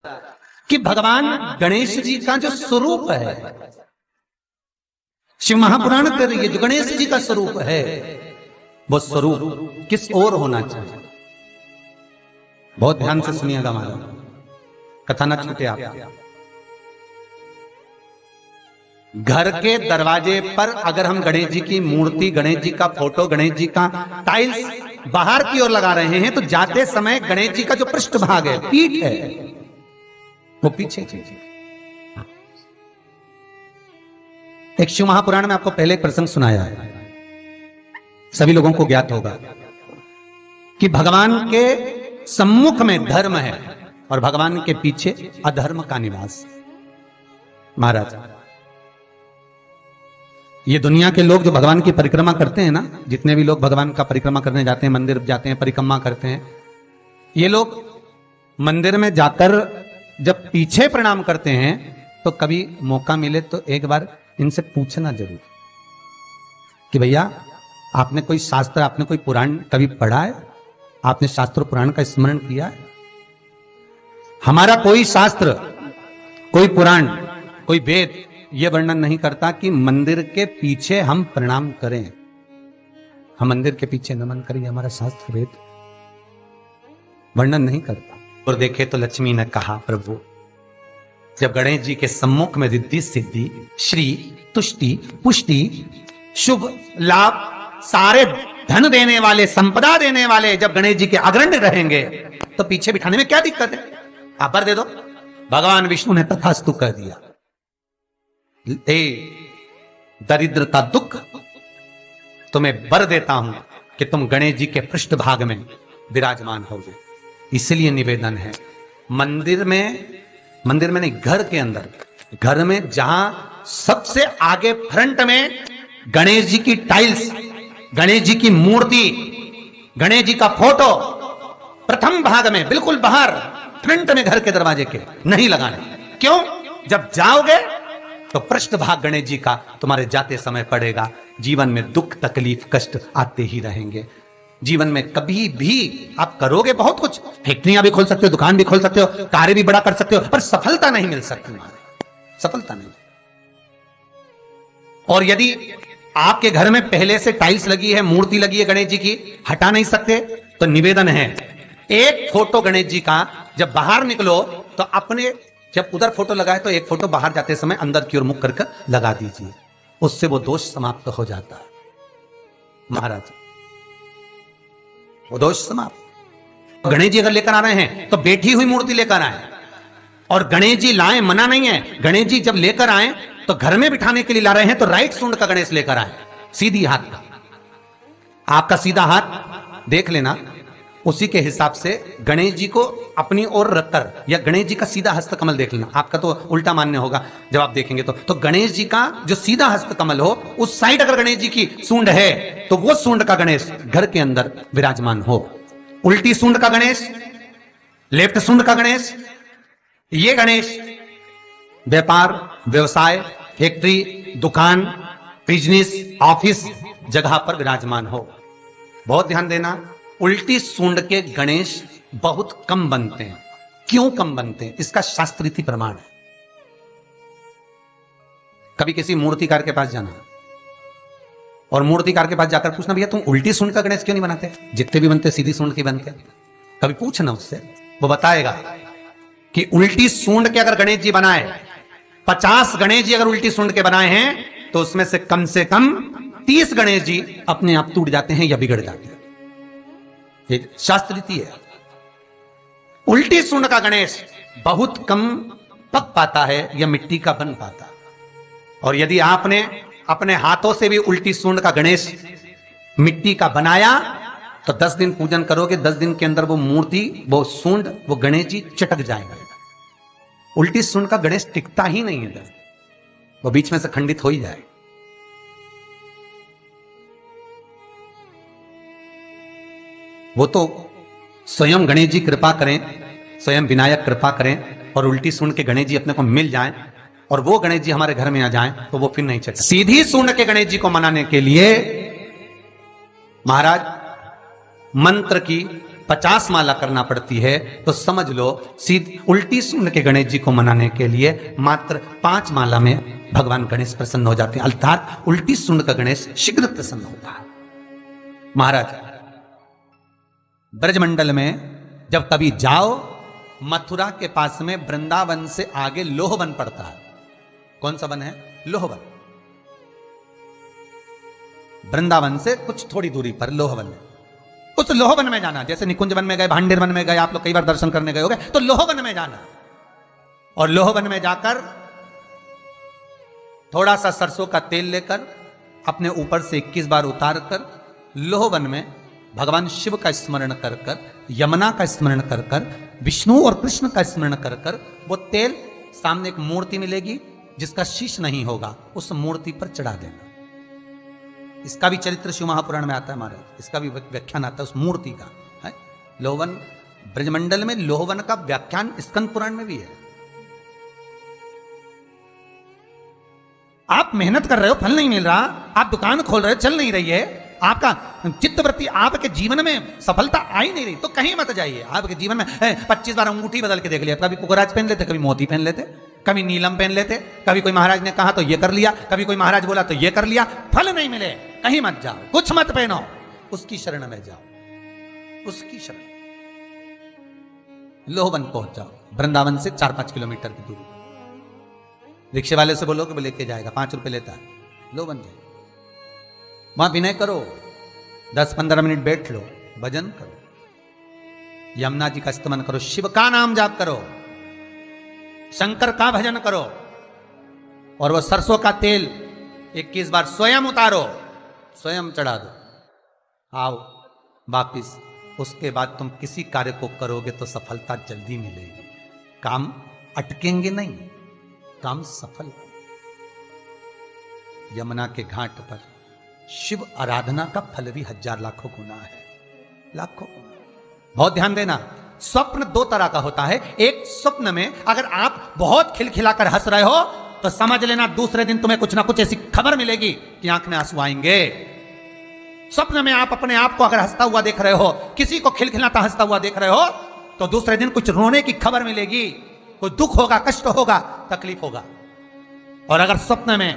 कि भगवान गणेश जी का जो स्वरूप है, शिव महापुराण कर रही है, जो गणेश जी का स्वरूप है वो स्वरूप किस ओर होना चाहिए। बहुत ध्यान से सुनिएगा हमारा, कथा ना छूटे आप। घर के दरवाजे पर अगर हम गणेश जी की मूर्ति, गणेश जी का फोटो, गणेश जी का टाइल्स बाहर की ओर लगा रहे हैं, तो जाते समय गणेश जी का जो पृष्ठभाग है, पीठ है, वो पीछे कीजिए। एक शिव महापुराण में आपको पहले एक प्रसंग सुनाया है, सभी लोगों को ज्ञात होगा कि भगवान के सम्मुख में धर्म है और भगवान के पीछे अधर्म का निवास। महाराज, ये दुनिया के लोग जो भगवान की परिक्रमा करते हैं ना, जितने भी लोग भगवान का परिक्रमा करने जाते हैं, मंदिर जाते हैं, परिक्रमा करते हैं, ये लोग मंदिर में जाकर जब पीछे प्रणाम करते हैं तो कभी मौका मिले तो एक बार इनसे पूछना जरूर कि भैया आपने कोई शास्त्र, आपने कोई पुराण कभी पढ़ा है? आपने शास्त्र पुराण का स्मरण किया है? हमारा कोई शास्त्र, कोई पुराण, कोई वेद यह वर्णन नहीं करता कि मंदिर के पीछे हम प्रणाम करें, हम मंदिर के पीछे नमन करें। हमारा शास्त्र वेद वर्णन नहीं करता। और देखे तो लक्ष्मी ने कहा, प्रभु जब गणेश जी के सम्मुख में रिद्धि सिद्धि, श्री, तुष्टि, पुष्टि, शुभ लाभ, सारे धन देने वाले, संपदा देने वाले जब गणेश जी के अग्रणी रहेंगे तो पीछे बिठाने में क्या दिक्कत है? आप वर दे दो। भगवान विष्णु ने तथास्तु कह दिया। दरिद्रता दुख, तुम्हें वर देता हूं कि तुम गणेश जी के पृष्ठभाग में विराजमान होगे। इसलिए निवेदन है, मंदिर में नहीं, घर के अंदर, घर में जहां सबसे आगे फ्रंट में गणेश जी की टाइल्स, गणेश जी की मूर्ति, गणेश जी का फोटो प्रथम भाग में बिल्कुल बाहर फ्रंट में घर के दरवाजे के नहीं लगाने। क्यों? जब जाओगे तो पृष्ठभाग गणेश जी का तुम्हारे जाते समय पड़ेगा। जीवन में दुख, तकलीफ, कष्ट आते ही रहेंगे। जीवन में कभी भी आप करोगे बहुत कुछ, फैक्ट्रियां भी खोल सकते हो, दुकान भी खोल सकते हो, कार्य भी बड़ा कर सकते हो, पर सफलता नहीं मिल सकती, सफलता नहीं। और यदि आपके घर में पहले से टाइल्स लगी है, मूर्ति लगी है गणेश जी की, हटा नहीं सकते, तो निवेदन है, एक फोटो गणेश जी का जब बाहर निकलो तो अपने, जब उधर फोटो लगा है तो एक फोटो बाहर जाते समय अंदर की ओर मुख करके लगा दीजिए, उससे वो दोष समाप्त हो जाता है। महाराज, वो दोष समाप्त। गणेश जी अगर लेकर आ रहे हैं तो बैठी हुई मूर्ति लेकर आए, और गणेश जी लाए, मना नहीं है। गणेश जी जब लेकर आए तो घर में बिठाने के लिए ला रहे हैं तो राइट सूंड का गणेश लेकर आए, सीधी हाथ का। आपका सीधा हाथ देख लेना, उसी के हिसाब से गणेश जी को अपनी ओर रखकर, या गणेश जी का सीधा हस्त कमल देख लेना। आपका तो उल्टा मान्य होगा जब आप देखेंगे तो गणेश जी का जो सीधा हस्त कमल हो, उस साइड अगर गणेश जी की सूंड है तो वो सूंड का गणेश घर के अंदर विराजमान हो। उल्टी सूंड का गणेश, लेफ्ट सूंड का गणेश, ये गणेश व्यापार, व्यवसाय, फैक्ट्री, दुकान, बिजनेस, ऑफिस जगह पर विराजमान हो। बहुत ध्यान देना, उल्टी सूंड के गणेश बहुत कम बनते हैं। क्यों कम बनते हैं? इसका शास्त्रीय प्रमाण है। कभी किसी मूर्तिकार के पास जाना और मूर्तिकार के पास जाकर पूछना, भैया तुम उल्टी सूंड का गणेश क्यों नहीं बनाते? जितने भी बनते सीधी सूंड के बनते। कभी पूछना उससे, वो बताएगा कि उल्टी सूंड के अगर गणेश जी बनाए, 50 गणेश जी अगर उल्टी सूंड के बनाए हैं तो उसमें से कम 30 गणेश जी अपने आप टूट जाते हैं या बिगड़ जाते हैं। ये शास्त्र रीति है। उल्टी सूंड का गणेश बहुत कम पक पाता है या मिट्टी का बन पाता। और यदि आपने अपने हाथों से भी उल्टी सूंड का गणेश मिट्टी का बनाया तो 10 दिन पूजन करोगे, 10 दिन के अंदर वो मूर्ति, वो सूंड, वो गणेश जी चटक जाएगा। उल्टी सूंड का गणेश टिकता ही नहीं है, वो बीच में से खंडित हो ही जाए। वो तो स्वयं गणेश जी कृपा करें, स्वयं विनायक कृपा करें और उल्टी सूंड के गणेश जी अपने को मिल जाएं और वो गणेश जी हमारे घर में आ जाएं तो वो फिर नहीं चलता। सीधी सूंड के गणेश जी को मनाने के लिए महाराज मंत्र की 50 माला करना पड़ती है, तो समझ लो सीधी उल्टी सूंड के गणेश जी को मनाने के लिए मात्र 5 माला में भगवान गणेश प्रसन्न हो जाते हैं। अर्थात उल्टी सूंड का गणेश शीघ्र प्रसन्न होता है। महाराज ब्रजमंडल में जब कभी जाओ, मथुरा के पास में वृंदावन से आगे लोहवन पड़ता है। कौन सा वन है? लोहवन। वृंदावन से कुछ थोड़ी दूरी पर लोहवन है। उस लोहवन में जाना, जैसे निकुंज वन में गए, भांडेर वन में गए, आप लोग कई बार दर्शन करने गए होंगे, तो लोहवन में जाना और लोहवन में जाकर थोड़ा सा सरसों का तेल लेकर अपने ऊपर से 21 बार उतार कर लोहवन में भगवान शिव का स्मरण कर कर, यमुना का स्मरण कर कर, विष्णु और कृष्ण का स्मरण कर कर, वो तेल सामने एक मूर्ति मिलेगी जिसका शीश नहीं होगा, उस मूर्ति पर चढ़ा देना। इसका भी चरित्र शिव महापुराण में आता है महाराज, इसका भी व्याख्यान आता है उस मूर्ति का है। लोहवन ब्रजमंडल में लोहवन का व्याख्यान स्कंद पुराण में भी है। आप मेहनत कर रहे हो, फल नहीं मिल रहा, आप दुकान खोल रहे हो, चल नहीं रही है, आपका चित्तवृत्ति, आपके जीवन में सफलता आ ही नहीं रही, तो कहीं मत जाइए। आपके जीवन में 25 बार अंगूठी बदल के देख लिया, कभी पुखराज पहन लेते, कभी मोती पहन लेते, कभी नीलम पहन लेते, कभी कोई महाराज ने कहा तो ये कर लिया, कभी कोई महाराज बोला तो ये कर लिया, फल नहीं मिले, कहीं मत जाओ, कुछ मत पहनो, उसकी शरण में जाओ, उसकी शरण। लोहवन पहुंच जाओ, वृंदावन से 4-5 किलोमीटर की दूरी। रिक्शे वाले से बोलो कि वो लेके जाएगा, 5 रुपए लेता है। लोहवन जाओ, वहां विनय करो, 10-15 मिनट बैठ लो, भजन करो, यमुना जी का स्तमन करो, शिव का नाम जाप करो, शंकर का भजन करो, और वो सरसों का तेल 21 बार स्वयं उतारो, स्वयं चढ़ा दो, आओ वापिस। उसके बाद तुम किसी कार्य को करोगे तो सफलता जल्दी मिलेगी, काम अटकेंगे नहीं, काम सफल। यमुना के घाट पर शिव आराधना का फल भी 1000 लाखों गुना है, लाखों गुना। बहुत ध्यान देना, स्वप्न 2 तरह का होता है। एक स्वप्न में अगर आप बहुत खिलखिलाकर हंस रहे हो तो समझ लेना दूसरे दिन तुम्हें कुछ ना कुछ ऐसी खबर मिलेगी कि आंख में आंसू आएंगे। स्वप्न में आप अपने आप को अगर हंसता हुआ देख रहे हो, किसी को खिलखिलाता हंसता हुआ देख रहे हो, तो दूसरे दिन कुछ रोने की खबर मिलेगी, कोई दुख होगा, कष्ट होगा, तकलीफ होगा। और अगर स्वप्न में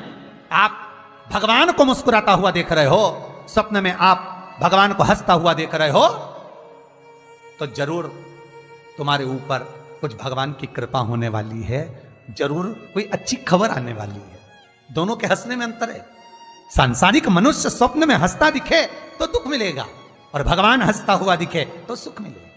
आप भगवान को मुस्कुराता हुआ देख रहे हो, स्वप्न में आप भगवान को हंसता हुआ देख रहे हो, तो जरूर तुम्हारे ऊपर कुछ भगवान की कृपा होने वाली है, जरूर कोई अच्छी खबर आने वाली है। दोनों के हंसने में अंतर है। सांसारिक मनुष्य स्वप्न में हंसता दिखे तो दुख मिलेगा, और भगवान हंसता हुआ दिखे तो सुख मिलेगा।